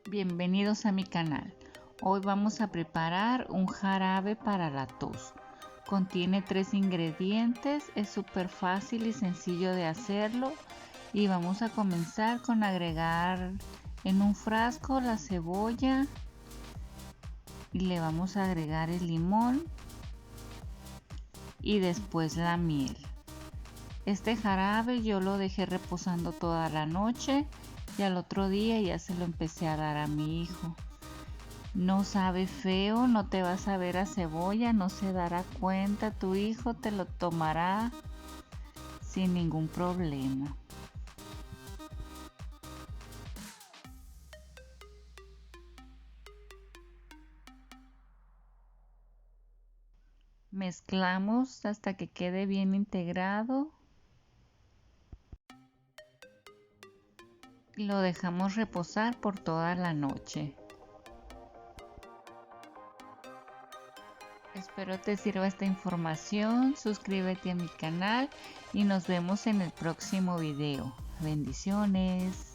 Bienvenidos a mi canal. Hoy vamos a preparar un jarabe para la tos. Contiene 3 ingredientes, es súper fácil y sencillo de hacerlo. Y vamos a comenzar con agregar en un frasco la cebolla y le vamos a agregar el limón y después la miel. Este jarabe yo lo dejé reposando toda la noche y al otro día ya se lo empecé a dar a mi hijo. No sabe feo, no te va a saber a cebolla, no se dará cuenta, tu hijo te lo tomará sin ningún problema. Mezclamos hasta que quede bien integrado. Y lo dejamos reposar por toda la noche. Espero te sirva esta información, suscríbete a mi canal y nos vemos en el próximo video. Bendiciones.